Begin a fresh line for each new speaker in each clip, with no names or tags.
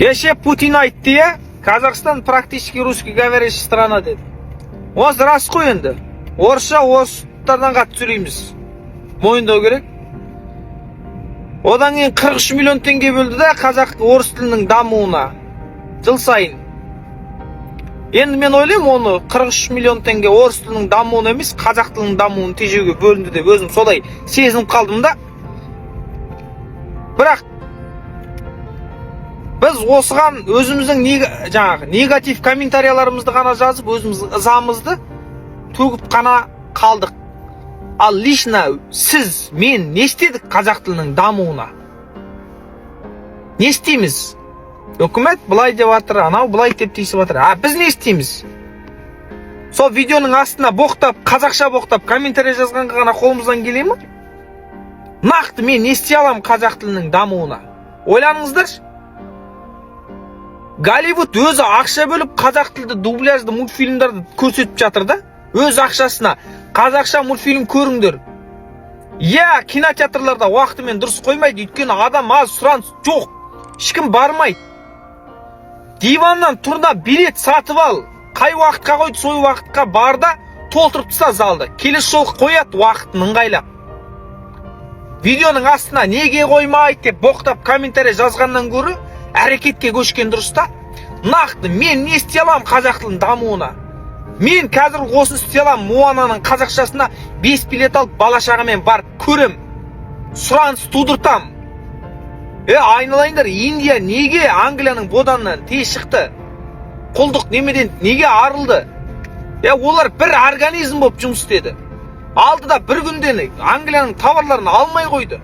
Кеше Путин айтты ya, Казахстан практически русский говорящая страна деді. Осы рас қой енді. Орысша орыстардан қатты сөйлейміз. Мойындау керек. Одан кейін 43 миллион теңге бөлді да қазақ орыс тілінің дамуына жыл сайын. Енді мен ойлаймын, оны 43 миллион теңге орыс тілінің дамуына емес, қазақ тілінің дамуын тежеуге бөлінді деп өзім солай сезініп қалдым да. Бірақ біз осыған өзіміздің негатив комментарияларымызды ғана жазып, өзіміз ызамызды төгіп қана қалдық. Ал лично сіз, мен не істедік қазақ тілінің дамуына? Не істейміз? Үкімет бұлай деп жатыр, анау бұлай деп тиісіп жатыр. Біз не істейміз? Сол видеоның астына боқтап, қазақша боқтап, комментарий жазғанға ғана қолымыздан келе ме? Нақты мен не істей аламын қазақ тілінің дамуына? Ойланыңыздаршы. Голливуд өзі ақша бөліп қазақ тілді дубляжды мультфильмдарды көрсетіп жатыр да. Өз ақшасына қазақша мультфильм көріңдер. Кинотеатрларда уақытымен дұрыс қоймайды, өйткені адам аз, сұраныс жоқ. Ешкім бармайды. Диваннан тұрда билет сатып ал. Қай уақытқа қойды, сол уақытқа бар да толтырып таста залды. Келесі жолы қояды уақытын ыңғайлап. Видеоның астына неге қоймайды деп боқтап комментарий жазғаннан гөрі әрекетке көшкен дұрыс та. Нақты мен не істей аламын қазақ тілінің дамуына? Мен қазір осыны істей аламын, Моананың қазақшасына 5 билет алып бала-шағамен барып көрем. Сұраныс тудыртам. Айналайындар, Индия неге Англияның боданынан тез шықты? Құлдық немеден неге арылды? Олар бір организм болып жұмыс істеді. Алды да бір күнден Англияның товарларын алмай қойды.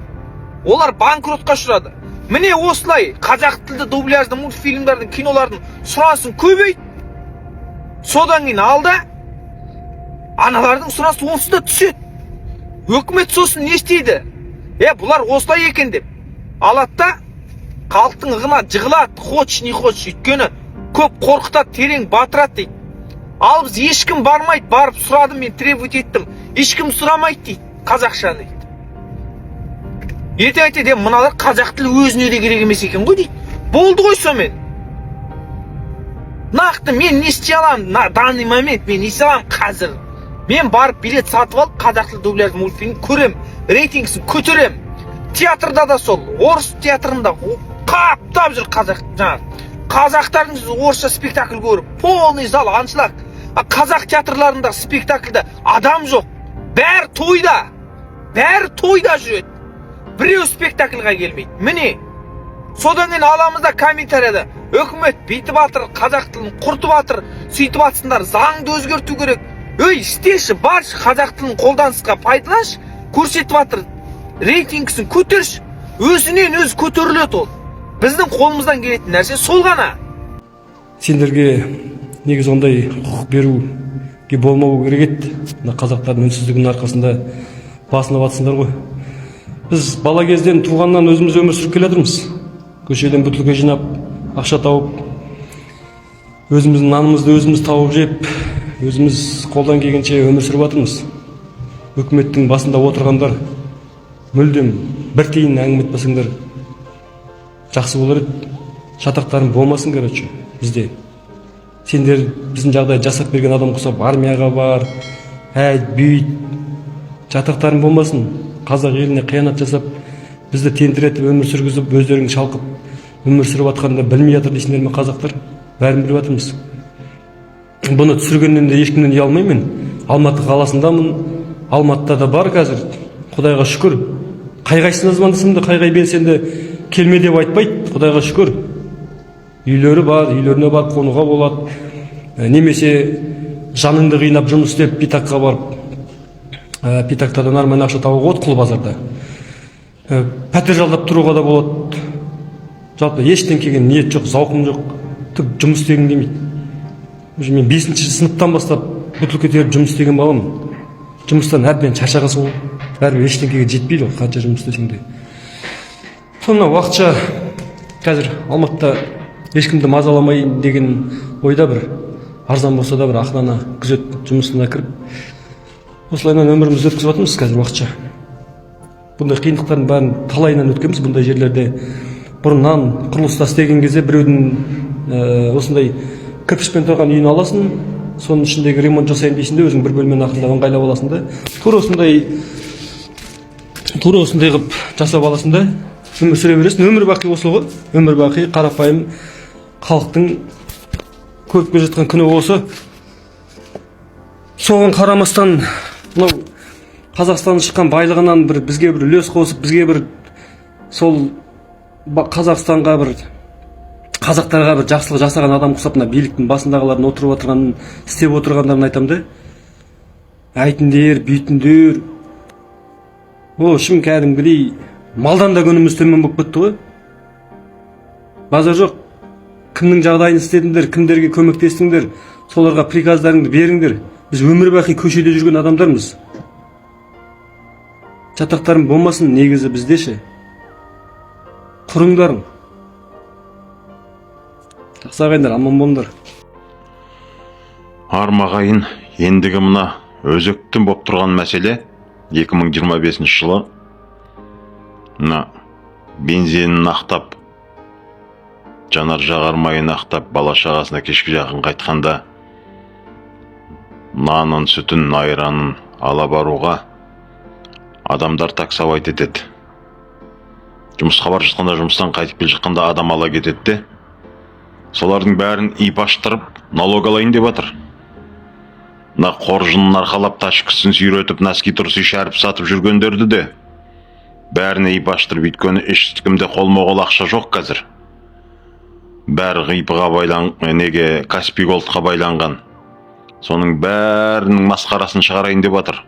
Олар банкротқа ұшырады. Міне осылай қазақ тілді дубляжды мультфильмдердің, кинолардың сұранысын көбейді. Содан кейін алды, аналардың сұранысы онсыз да түседі. Өкімет сосын не істейді? Бұлар осылай екен деп. Алады да халықтың ығына жығылады, хочешь не хочешь, өйткені көп қорқытады, терең батырады дейді. Ал біз ешкім бармайды, барып сұрадым, мен требовать еттім. Ешкім сұрамайды дейді, қазақшаны дейді. Ете мыналар қазақ тілі өзіне де керек емес екен ғой дейді. Болды ғой сонымен. Нақты мен не істей аламын? На данный момент мен не істей аламын қазір? Мен барып билет сатып алып қазақ тілді дубляжды мультфильм көрем, рейтингісін көтерем. Театрда да сол, орыс театрында қаптап жүр қазақтардың орысша спектакль көріп, полный зал аншлаг. Қазақ театрларында спектакльда адам жоқ, бәрі тойда жүреді. Біреу спектакльға келмейді. Міне, содан кейін аламызда комментарияда үкімет бүйтіп жатыр, қазақ тілін құртып жатыр, сөйтіп жатсыңдар, заңды өзгерту керек. Істеші, баршы қазақ тілін қолданысқа пайдаланшы, көрсетіп жатыр, рейтингісін көтерші, өзінен өзі көтеріледі ол. Біздің қолымыздан келетін нәрсе сол ғана.
Сендерге негіз ондай құқық беруге болмау керек еді. Қазақтардың үнсіздігінің арқасында басынып жатсыңдар ғой. Біз бала кезден туғаннан өзіміз өмір сүріп келе жатырмыз. Көшеден бөтелке жинап, ақша тауып, өзіміздің нанымызды өзіміз тауып жеп, өзіміз қолдан келгенше өмір сүріп жатырмыз. Үкіметтің басында отырғандар мүлдем бір тиын әңгіме етпесеңдер жақсы болар еді. Шатақтарың болмасын, короче, бізде. Сендер біздің жағдай жасап берген адам құсап армияға бар, бүйт, шатақтарың болмасын. Қазақ еліне қиянат жасап, бізді тентіретіп, өмір сүргізіп, өздеріңді шалқып, өмір сүріп жатқанда білмей жатыр дейсіңдер ме қазақтар? Бәрін біліп жатырмыз. Бұны түсіргеннен де ешкімнен ұялмаймын. Алматы қаласындамын. Алматыда да бар қазір. Құдайға шүкір. Қай-қайсына звондасам да, қай-қай белсенді келме деп айтпайды. Құдайға шүкір. Үйлері бар, үйлеріне барып қонуға болады. Немесе жаныңды қинап жұмыс істеп питаққа барып, питақтардан арман ақша тауға от құл базарда. Пәтер жалдап тұруға да болады. Жалпы ештен келген ниет жоқ, зауқым жоқ. Түк жұмыс істегім келмейді. Мен 5-ші сыныптан бастап бөтелке теріп жұмыс істеген баламын. Жұмыстан әбден шаршаған сол. Бәрібір ештен келген жетпейді ол, қанша жұмыс істесең де. Сонда уақытша қазір Алматыда ешкімді мазаламайын деген ойда бір арзан болса да бір охрана күзет жұмысына кіріп, осылайынан өмірімізді өткізіп жатырмыз қазір уақытша. Бұндай қиындықтардың бәрін талайынан өткенбіз, бұндай жерлерде бұрыннан құрылыста істеген кезде біреудің осындай кірпішпен тұрған үйін аласың, соның ішіндегі ремонт жасайын дейсің де өзің бір бөлмені ақырындап ыңғайлап аласың да, тура осындай қылып жасап аласың да, өмір сүре бересің. Өмір бақи осы ғой, өмір бақи қарапайым халықтың көріп келе жатқан күні осы. Соған қарамастан мынау Қазақстаннан шыққан байлығынан бізге бір үлес қосып, бізге бір сол Қазақстанға бір қазақтарға бір жақсылық жасаған адам құсап, мына биліктің басындағылардың отырып отырғанын, істеп отырғандарын айтам да. Айтыңдар, бүйтіңдер. О, шын кәдімгідей малдан да күніміз төмен болып кетті ғой. Базар жоқ. Кімнің жағдайын істедіңдер, кімдерге көмектестіңдер, соларға приказдарыңды беріңдер. Біз өмір бақи көшеде жүрген адамдармыз. Жатақтарың болмасын, негізі біздеше. Құрыңдарың. Жақсы ағайындар, аман болыңдар.
Армағайын, ендігі мына өзекті болып тұрған мәселе 2025 жылы мына бензинін ақтап, жанар жағармайын ақтап, бала шағасына кешкі жақын қайтқанда нанын, сүтін, айранын ала баруға адамдар таксовать етеді. Жұмысқа барып жатқанда, жұмыстан қайтып келе жатқанда адам ала кетеді де, солардың бәрін ип аштырып, налог алайын деп жатыр. Мына қоржынын арқалап, ташкісін сүйретіп, носки трусы шәріп сатып жүргендерді де бәріне ип аштырып, өйткені ешкімде қолма-қол ақша жоқ қазір. Бәрі ғипыға неге Каспий Голдқа байланған. Соның бәрінің масқарасын шығарайын деп жатыр.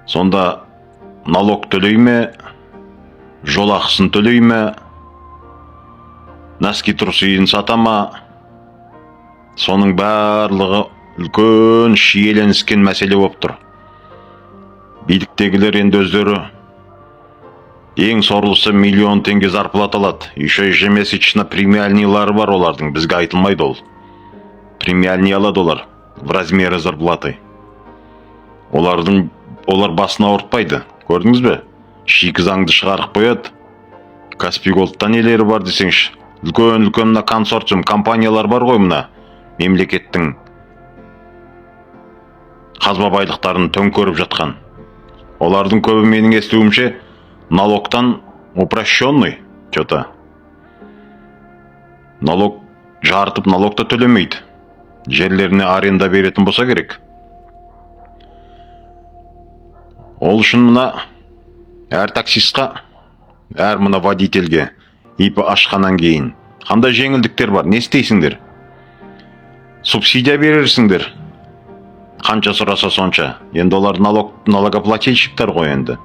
Сонда налог төлей ме, жол ақысын төлей ме, носки трусыйын сата ма? Соның барлығы үлкен шиеленіскен мәселе болып тұр. Биліктегілер енді өздері ең сорлысы миллион теңге зарплата алады. Еще ежемесячно премиальныйлары бар олардың, бізге айтылмайды ол. Премиальный алады олар в размері зарплаты. Олар басына ауыртпайды. Көрдіңіз бе? Шикі заңды шығарып қояды. Каспий Голдта нелері бар десеңші. Үлкен мына консорциум компаниялар бар ғой, мына мемлекеттің қазба байлықтарын төңкеріп жатқан. Олардың көбі менің естуімше налогтан упрощенный что-то. Налог жартып налогта төлемейді. Жерлеріне аренда беретін болса керек. Ол үшін мына әр таксистқа, әр мына водительге ипі ашқаннан кейін қандай жеңілдіктер бар, не істейсіңдер? Субсидия берерсіңдер. Қанша сұраса сонша. Енді олар налогоплательщиктер ғой енді.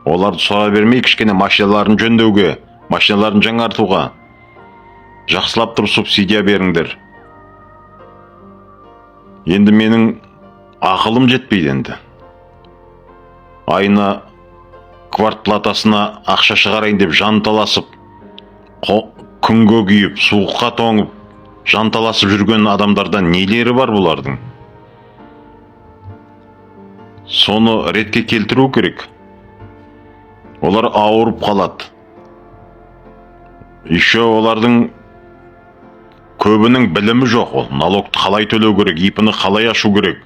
Оларды сұра бермей, кішкене машиналарын жөндеуге, машиналарын жаңартуға жақсылап тұрып субсидия беріңдер. Енді менің ақылым жетпейді енді. Айына квартплатасына ақша шығарайын деп жанталасып, күнге күйіп, суыққа тоңып, жанталасып жүрген адамдардан нелері бар бұлардың? Соны ретке келтіру керек. Олар ауырып қалады. Еще олардың көбінің білімі жоқ ол. Налогты қалай төлеу керек, ипіні қалай ашу керек.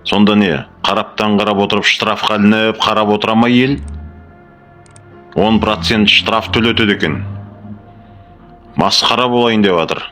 Сонда не? Қараптан қарап отырып, штрафқа ілініп қарап отырама ел? 10% штраф төлетеді екен. Масқара болайын деп жатыр.